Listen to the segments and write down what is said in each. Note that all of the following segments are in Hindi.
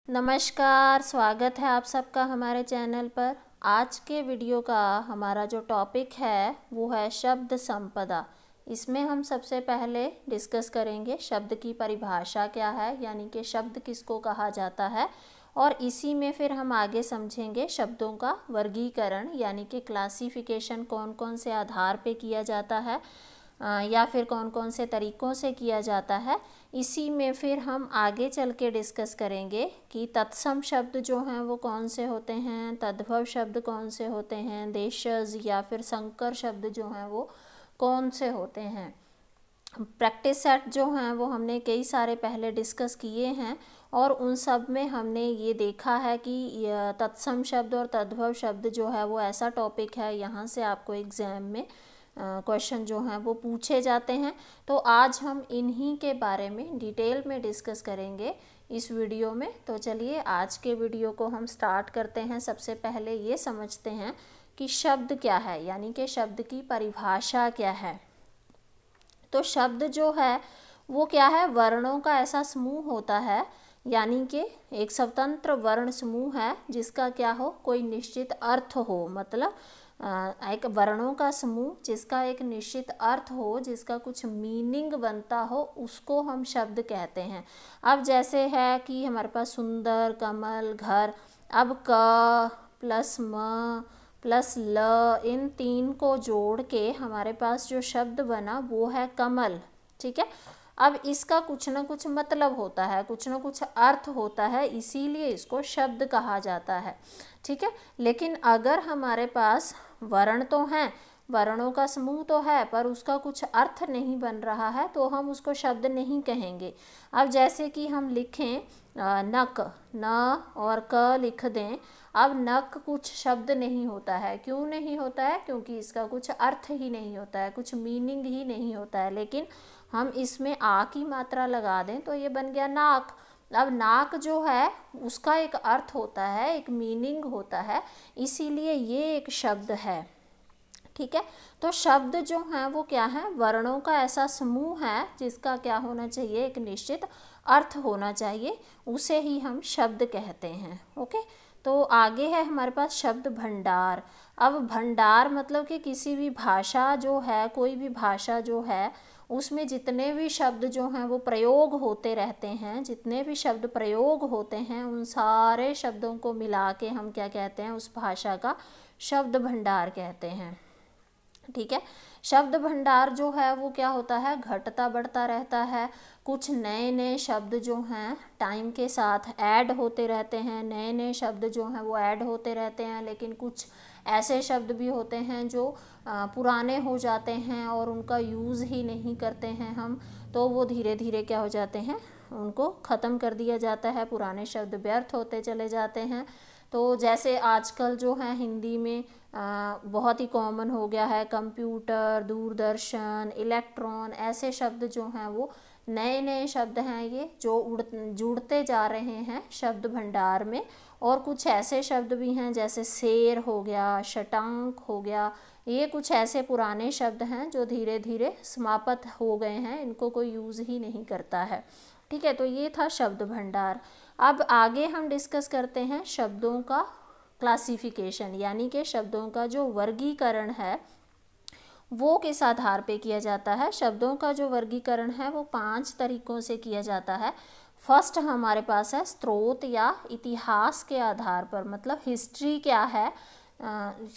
नमस्कार, स्वागत है आप सबका हमारे चैनल पर। आज के वीडियो का हमारा जो टॉपिक है वो है शब्द संपदा। इसमें हम सबसे पहले डिस्कस करेंगे शब्द की परिभाषा क्या है, यानी कि शब्द किसको कहा जाता है, और इसी में फिर हम आगे समझेंगे शब्दों का वर्गीकरण यानी कि क्लासिफिकेशन कौन कौन से आधार पे किया जाता है या फिर कौन कौन से तरीक़ों से किया जाता है। इसी में फिर हम आगे चल के डिस्कस करेंगे कि तत्सम शब्द जो हैं वो कौन से होते हैं, तद्भव शब्द कौन से होते हैं, देशज या फिर संकर शब्द जो हैं वो कौन से होते हैं। प्रैक्टिस सेट जो हैं वो हमने कई सारे पहले डिस्कस किए हैं और उन सब में हमने ये देखा है कि तत्सम शब्द और तद्भव शब्द जो है वो ऐसा टॉपिक है, यहाँ से आपको एग्ज़ाम में क्वेश्चन जो हैं वो पूछे जाते हैं। तो आज हम इन्हीं के बारे में डिटेल में डिस्कस करेंगे इस वीडियो में। तो चलिए आज के वीडियो को हम स्टार्ट करते हैं। सबसे पहले ये समझते हैं कि शब्द क्या है, यानी कि शब्द की परिभाषा क्या है। तो शब्द जो है वो क्या है, वर्णों का ऐसा समूह होता है, यानी कि एक स्वतंत्र वर्ण समूह है जिसका क्या हो, कोई निश्चित अर्थ हो। मतलब एक वर्णों का समूह जिसका एक निश्चित अर्थ हो, जिसका कुछ मीनिंग बनता हो, उसको हम शब्द कहते हैं। अब जैसे है कि हमारे पास सुंदर, कमल, घर। अब क प्लस म प्लस ल, इन तीन को जोड़ के हमारे पास जो शब्द बना वो है कमल। ठीक है। अब इसका कुछ ना कुछ मतलब होता है, कुछ ना कुछ अर्थ होता है, इसीलिए इसको शब्द कहा जाता है। ठीक है। लेकिन अगर हमारे पास वर्ण तो हैं, वर्णों का समूह तो है, पर उसका कुछ अर्थ नहीं बन रहा है, तो हम उसको शब्द नहीं कहेंगे। अब जैसे कि हम लिखें नक, न और क लिख दें। अब नक कुछ शब्द नहीं होता है। क्यों नहीं होता है? क्योंकि इसका कुछ अर्थ ही नहीं होता है, कुछ मीनिंग ही नहीं होता है। लेकिन हम इसमें आ की मात्रा लगा दें तो ये बन गया नाक। अब नाक जो है उसका एक अर्थ होता है, एक मीनिंग होता है, इसीलिए ये एक शब्द है। ठीक है। तो शब्द जो हैं वो क्या है, वर्णों का ऐसा समूह है जिसका क्या होना चाहिए, एक निश्चित अर्थ होना चाहिए, उसे ही हम शब्द कहते हैं। ओके। तो आगे है हमारे पास शब्द भंडार। अब भंडार मतलब कि किसी भी भाषा जो है, कोई भी भाषा जो है, उसमें जितने भी शब्द जो हैं वो प्रयोग होते रहते हैं, जितने भी शब्द प्रयोग होते हैं, उन सारे शब्दों को मिला के हम क्या कहते हैं, उस भाषा का शब्द भंडार कहते हैं। ठीक है। शब्द भंडार जो है वो क्या होता है, घटता बढ़ता रहता है। कुछ नए नए शब्द जो हैं टाइम के साथ ऐड होते रहते हैं, नए नए शब्द जो हैं वो ऐड होते रहते हैं। लेकिन कुछ ऐसे शब्द भी होते हैं जो पुराने हो जाते हैं और उनका यूज़ ही नहीं करते हैं हम, तो वो धीरे धीरे क्या हो जाते हैं, उनको ख़त्म कर दिया जाता है, पुराने शब्द व्यर्थ होते चले जाते हैं। तो जैसे आजकल जो है हिंदी में बहुत ही कॉमन हो गया है कंप्यूटर, दूरदर्शन, इलेक्ट्रॉन, ऐसे शब्द जो हैं वो नए नए शब्द हैं ये जो जुड़ते जा रहे हैं शब्द भंडार में। और कुछ ऐसे शब्द भी हैं जैसे शेर हो गया, शटांक हो गया, ये कुछ ऐसे पुराने शब्द हैं जो धीरे धीरे समाप्त हो गए हैं, इनको कोई यूज़ ही नहीं करता है। ठीक है। तो ये था शब्द भंडार। अब आगे हम डिस्कस करते हैं शब्दों का क्लासिफिकेशन, यानी कि शब्दों का जो वर्गीकरण है वो किस आधार पे किया जाता है। शब्दों का जो वर्गीकरण है वो 5 तरीक़ों से किया जाता है। फर्स्ट हमारे पास है स्रोत या इतिहास के आधार पर, मतलब हिस्ट्री क्या है,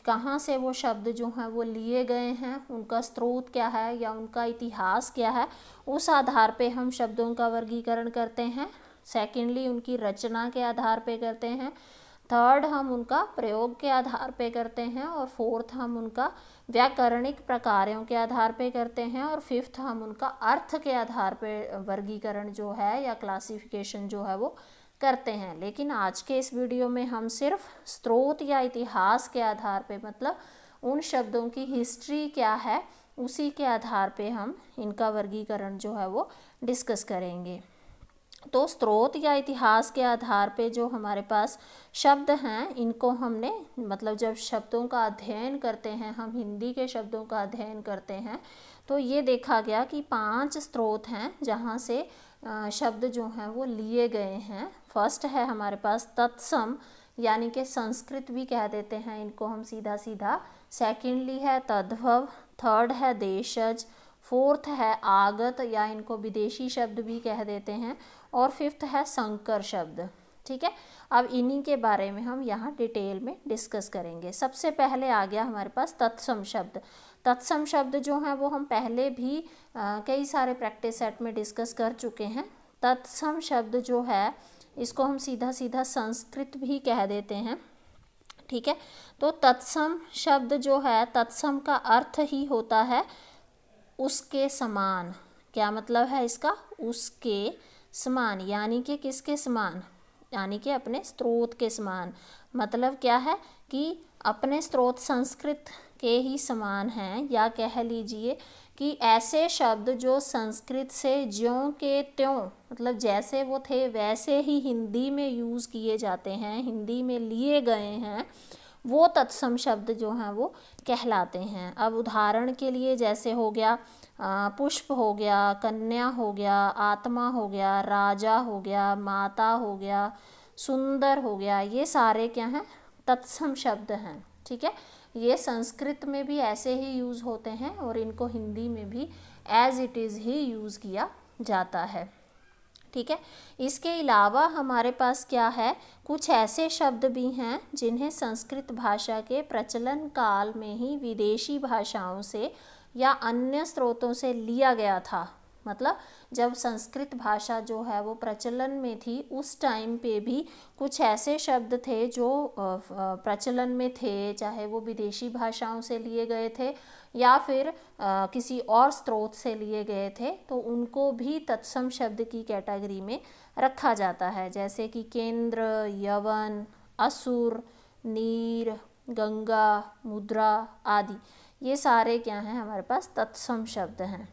कहाँ से वो शब्द जो हैं वो लिए गए हैं, उनका स्रोत क्या है या उनका इतिहास क्या है, उस आधार पे हम शब्दों का वर्गीकरण करते हैं। सेकेंडली उनकी रचना के आधार पे करते हैं। थर्ड हम उनका प्रयोग के आधार पे करते हैं। और फोर्थ हम उनका व्याकरणिक प्रकारों के आधार पे करते हैं। और फिफ्थ हम उनका अर्थ के आधार पे वर्गीकरण जो है या क्लासिफिकेशन जो है वो करते हैं। लेकिन आज के इस वीडियो में हम सिर्फ स्रोत या इतिहास के आधार पे, मतलब उन शब्दों की हिस्ट्री क्या है उसी के आधार पे हम इनका वर्गीकरण जो है वो डिस्कस करेंगे। तो स्रोत या इतिहास के आधार पे जो हमारे पास शब्द हैं, इनको हमने, मतलब जब शब्दों का अध्ययन करते हैं, हम हिंदी के शब्दों का अध्ययन करते हैं, तो ये देखा गया कि 5 स्रोत हैं जहाँ से शब्द जो हैं वो लिए गए हैं। फर्स्ट है हमारे पास तत्सम, यानी कि संस्कृत भी कह देते हैं इनको हम सीधा सीधा। सेकेंडली है तद्भव, थर्ड है देशज, फोर्थ है आगत या इनको विदेशी शब्द भी कह देते हैं, और फिफ्थ है संकर शब्द। ठीक है, अब इन्हीं के बारे में हम यहाँ डिटेल में डिस्कस करेंगे। सबसे पहले आ गया हमारे पास तत्सम शब्द। तत्सम शब्द जो हैं वो हम पहले भी कई सारे प्रैक्टिस सेट में डिस्कस कर चुके हैं। तत्सम शब्द जो है इसको हम सीधा सीधा संस्कृत भी कह देते हैं। ठीक है, तो तत्सम शब्द जो है, तत्सम का अर्थ ही होता है उसके समान। क्या मतलब है इसका? उसके समान, यानी कि किसके समान? यानी कि अपने स्रोत के समान। मतलब क्या है कि अपने स्रोत संस्कृत के ही समान हैं, या कह लीजिए कि ऐसे शब्द जो संस्कृत से ज्यों के त्यों, मतलब जैसे वो थे वैसे ही हिंदी में यूज़ किए जाते हैं, हिंदी में लिए गए हैं, वो तत्सम शब्द जो हैं वो कहलाते हैं। अब उदाहरण के लिए जैसे हो गया पुष्प हो गया, कन्या हो गया, आत्मा हो गया, राजा हो गया, माता हो गया, सुंदर हो गया, ये सारे क्या हैं? तत्सम शब्द हैं। ठीक है, ये संस्कृत में भी ऐसे ही यूज़ होते हैं और इनको हिंदी में भी एज इट इज़ ही यूज़ किया जाता है। ठीक है, इसके अलावा हमारे पास क्या है, कुछ ऐसे शब्द भी हैं जिन्हें संस्कृत भाषा के प्रचलन काल में ही विदेशी भाषाओं से या अन्य स्रोतों से लिया गया था। मतलब जब संस्कृत भाषा जो है वो प्रचलन में थी, उस टाइम पे भी कुछ ऐसे शब्द थे जो प्रचलन में थे, चाहे वो विदेशी भाषाओं से लिए गए थे या फिर किसी और स्रोत से लिए गए थे, तो उनको भी तत्सम शब्द की कैटेगरी में रखा जाता है। जैसे कि केंद्र, यवन, असुर, नीर, गंगा, मुद्रा आदि, ये सारे क्या हैं? हमारे पास तत्सम शब्द हैं।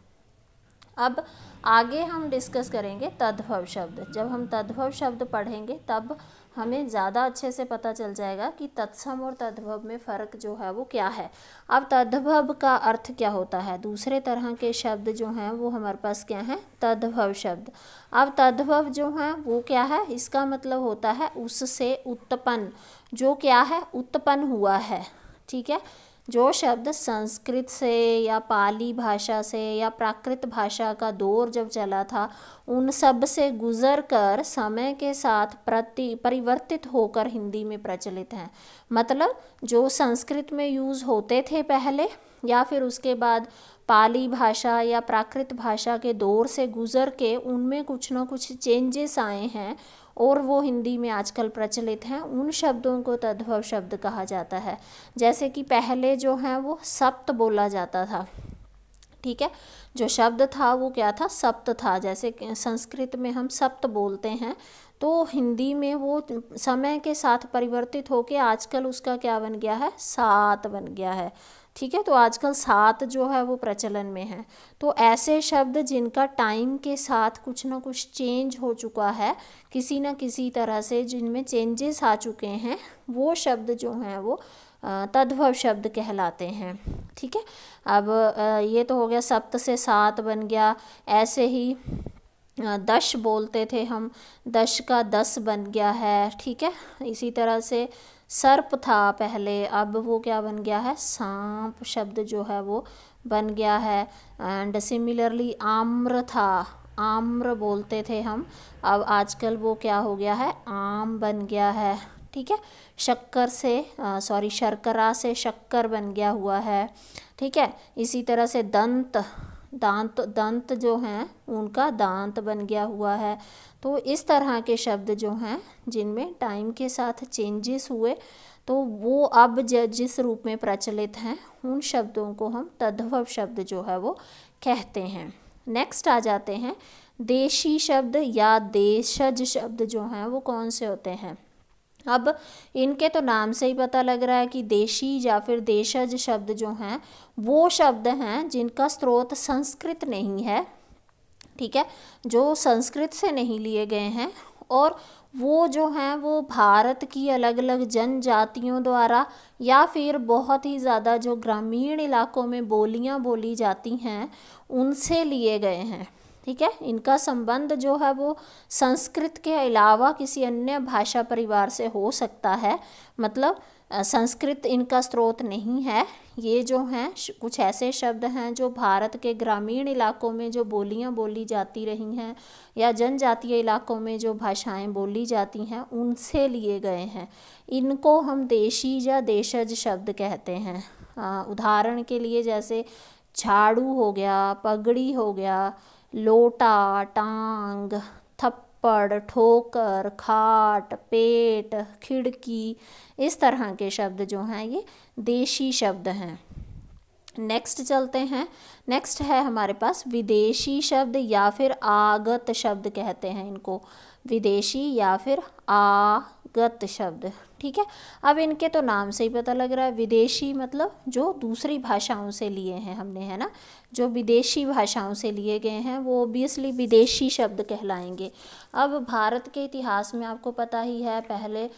अब आगे हम डिस्कस करेंगे तद्भव शब्द। जब हम तद्भव शब्द पढ़ेंगे तब हमें ज़्यादा अच्छे से पता चल जाएगा कि तत्सम और तद्भव में फ़र्क जो है वो क्या है। अब तद्भव का अर्थ क्या होता है? दूसरे तरह के शब्द जो हैं वो हमारे पास क्या हैं? तद्भव शब्द। अब तद्भव जो है वो क्या है? इसका मतलब होता है उससे उत्पन्न, जो क्या है? उत्पन्न हुआ है। ठीक है, जो शब्द संस्कृत से या पाली भाषा से या प्राकृत भाषा का दौर जब चला था, उन सब से गुजर कर समय के साथ परिवर्तित होकर हिंदी में प्रचलित हैं। मतलब जो संस्कृत में यूज़ होते थे पहले, या फिर उसके बाद पाली भाषा या प्राकृत भाषा के दौर से गुजर के उनमें कुछ ना कुछ चेंजेस आए हैं और वो हिंदी में आजकल प्रचलित हैं, उन शब्दों को तद्भव शब्द कहा जाता है। जैसे कि पहले जो है वो सप्त बोला जाता था। ठीक है, जो शब्द था वो क्या था? सप्त था। जैसे संस्कृत में हम सप्त बोलते हैं, तो हिंदी में वो समय के साथ परिवर्तित होकर आजकल उसका क्या बन गया है? सात बन गया है। ठीक है, तो आजकल सात जो है वो प्रचलन में है। तो ऐसे शब्द जिनका टाइम के साथ कुछ ना कुछ चेंज हो चुका है, किसी न किसी तरह से जिनमें चेंजेस आ चुके हैं, वो शब्द जो हैं वो तद्भव शब्द कहलाते हैं। ठीक है, अब ये तो हो गया, सप्त से सात बन गया। ऐसे ही दश बोलते थे हम, दश का 10 बन गया है। ठीक है, इसी तरह से सर्प था पहले, अब वो क्या बन गया है? सांप शब्द जो है वो बन गया है। एंड सिमिलरली आम्र था, आम्र बोलते थे हम, अब आजकल वो क्या हो गया है? आम बन गया है। ठीक है, शक्कर से शर्करा से शक्कर बन गया हुआ है। ठीक है, इसी तरह से दंत जो हैं उनका दांत बन गया हुआ है। तो इस तरह के शब्द जो हैं जिनमें टाइम के साथ चेंजेस हुए, तो वो अब जिस रूप में प्रचलित हैं, उन शब्दों को हम तद्भव शब्द जो है वो कहते हैं। नेक्स्ट आ जाते हैं देशी शब्द या देशज शब्द जो हैं वो कौन से होते हैं। अब इनके तो नाम से ही पता लग रहा है कि देशी या फिर देशज शब्द जो हैं वो शब्द हैं जिनका स्रोत संस्कृत नहीं है। ठीक है, जो संस्कृत से नहीं लिए गए हैं, और वो जो हैं वो भारत की अलग अलग जनजातियों द्वारा या फिर बहुत ही ज़्यादा जो ग्रामीण इलाकों में बोलियां बोली जाती हैं उनसे लिए गए हैं। ठीक है। इनका संबंध जो है वो संस्कृत के अलावा किसी अन्य भाषा परिवार से हो सकता है, मतलब संस्कृत इनका स्रोत नहीं है। ये जो हैं कुछ ऐसे शब्द हैं जो भारत के ग्रामीण इलाकों में जो बोलियां बोली जाती रही हैं या जनजातीय इलाकों में जो भाषाएं बोली जाती हैं उनसे लिए गए हैं। इनको हम देशी या देशज शब्द कहते हैं। उदाहरण के लिए जैसे झाड़ू हो गया, पगड़ी हो गया, लोटा, टांग, थप्पड़, ठोकर, खाट, पेट, खिड़की, इस तरह के शब्द जो हैं ये देशी शब्द हैं। नेक्स्ट चलते हैं। नेक्स्ट है हमारे पास विदेशी शब्द या फिर आगत शब्द कहते हैं इनको, विदेशी या फिर आगत शब्द। ठीक है, अब इनके तो नाम से ही पता लग रहा है, विदेशी मतलब जो दूसरी भाषाओं से लिए हैं हमने, है ना, जो विदेशी भाषाओं से लिए गए हैं वो ऑब्वियसली विदेशी शब्द कहलाएंगे। अब भारत के इतिहास में आपको पता ही है, पहले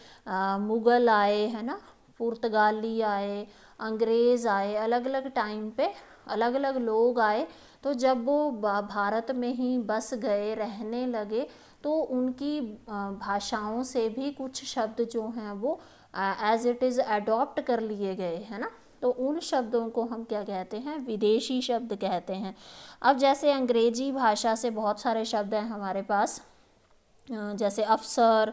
मुग़ल आए, है ना, पुर्तगाली आए, अंग्रेज़ आए, अलग अलग टाइम पे अलग अलग लोग आए। तो जब वो भारत में ही बस गए, रहने लगे, तो उनकी भाषाओं से भी कुछ शब्द जो हैं वो एज इट इज़ अडॉप्ट कर लिए गए, है ना। तो उन शब्दों को हम क्या कहते हैं, विदेशी शब्द कहते हैं। अब जैसे अंग्रेजी भाषा से बहुत सारे शब्द हैं हमारे पास, जैसे अफसर,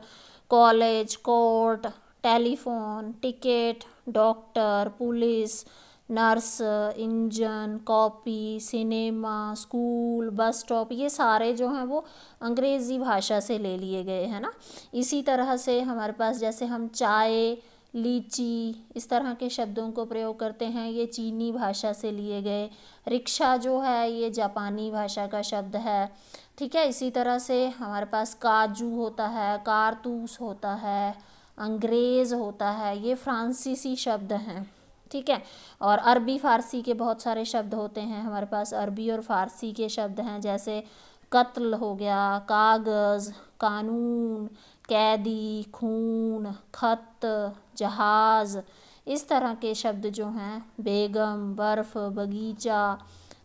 college, court, telephone, ticket, doctor, police, nurse, engine, copy, cinema, school, bus stop, ये सारे जो हैं वो अंग्रेज़ी भाषा से ले लिए गए, है ना। इसी तरह से हमारे पास जैसे हम चाय, लीची, इस तरह के शब्दों को प्रयोग करते हैं, ये चीनी भाषा से लिए गए। रिक्शा जो है ये जापानी भाषा का शब्द है। ठीक है, इसी तरह से हमारे पास काजू होता है, कारतूस होता है, अंग्रेज़ होता है, ये फ्रांसीसी शब्द हैं। ठीक है, और अरबी फ़ारसी के बहुत सारे शब्द होते हैं हमारे पास, अरबी और फ़ारसी के शब्द हैं, जैसे कत्ल हो गया, कागज़, कानून, कैदी, खून, खत, जहाज़, इस तरह के शब्द जो हैं, बेगम, बर्फ़, बगीचा,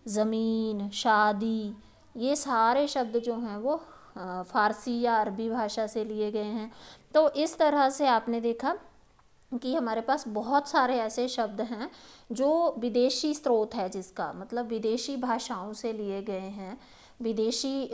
ज़मीन, शादी, ये सारे शब्द जो हैं वो फ़ारसी या अरबी भाषा से लिए गए हैं। तो इस तरह से आपने देखा कि हमारे पास बहुत सारे ऐसे शब्द हैं जो विदेशी स्रोत है, जिसका मतलब विदेशी भाषाओं से लिए गए हैं, विदेशी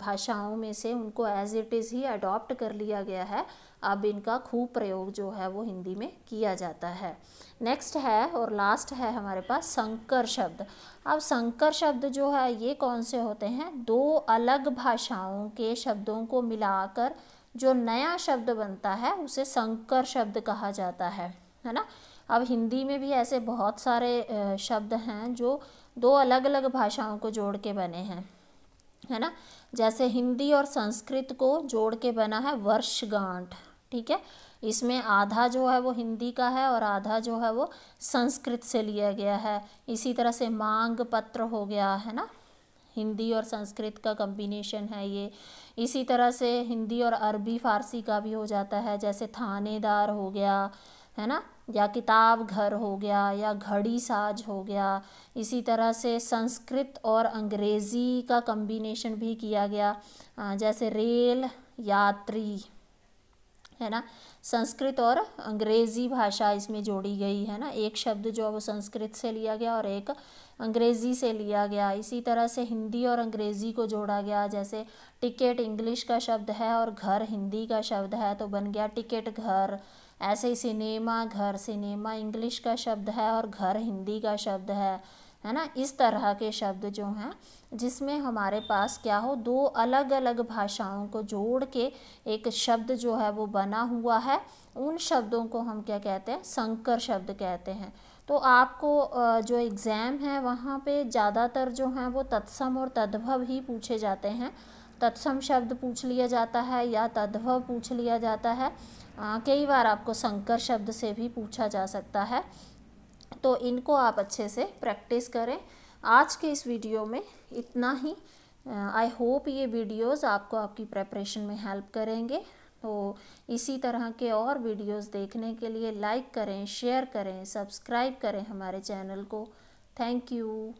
भाषाओं में से उनको एज इट इज़ ही अडॉप्ट कर लिया गया है। अब इनका खूब प्रयोग जो है वो हिंदी में किया जाता है। नेक्स्ट है और लास्ट है हमारे पास संकर शब्द। अब संकर शब्द जो है ये कौन से होते हैं, दो अलग भाषाओं के शब्दों को मिलाकर जो नया शब्द बनता है उसे संकर शब्द कहा जाता है ना। अब हिंदी में भी ऐसे बहुत सारे शब्द हैं जो दो अलग अलग भाषाओं को जोड़ के बने हैं, है ना। जैसे हिंदी और संस्कृत को जोड़ के बना है वर्षगांठ। ठीक है, इसमें आधा जो है वो हिंदी का है और आधा जो है वो संस्कृत से लिया गया है। इसी तरह से मांग पत्र हो गया, है ना, हिंदी और संस्कृत का कॉम्बिनेशन है ये। इसी तरह से हिंदी और अरबी फ़ारसी का भी हो जाता है, जैसे थानेदार हो गया, है ना, या किताब घर हो गया, या घड़ी साज हो गया। इसी तरह से संस्कृत और अंग्रेज़ी का कॉम्बिनेशन भी किया गया, जैसे रेल यात्री, है ना। संस्कृत और अंग्रेज़ी भाषा इसमें जोड़ी गई है ना, एक शब्द जो है वो संस्कृत से लिया गया और एक अंग्रेज़ी से लिया गया। इसी तरह से हिंदी और अंग्रेज़ी को जोड़ा गया, जैसे टिकट इंग्लिश का शब्द है और घर हिंदी का शब्द है तो बन गया टिकट घर। ऐसे ही सिनेमा घर, सिनेमा इंग्लिश का शब्द है और घर हिंदी का शब्द है ना। इस तरह के शब्द जो हैं जिसमें हमारे पास क्या हो, दो अलग अलग भाषाओं को जोड़ के एक शब्द जो है वो बना हुआ है, उन शब्दों को हम क्या कहते हैं, संकर शब्द कहते हैं। तो आपको जो एग्ज़ाम है वहाँ पे ज़्यादातर जो हैं वो तत्सम और तद्भव ही पूछे जाते हैं। तत्सम शब्द पूछ लिया जाता है या तद्भव पूछ लिया जाता है। कई बार आपको संकर शब्द से भी पूछा जा सकता है, तो इनको आप अच्छे से प्रैक्टिस करें। आज के इस वीडियो में इतना ही। आई होप ये वीडियोस आपको आपकी प्रेपरेशन में हेल्प करेंगे। तो इसी तरह के और वीडियोस देखने के लिए लाइक करें, शेयर करें, सब्सक्राइब करें हमारे चैनल को। Thank you.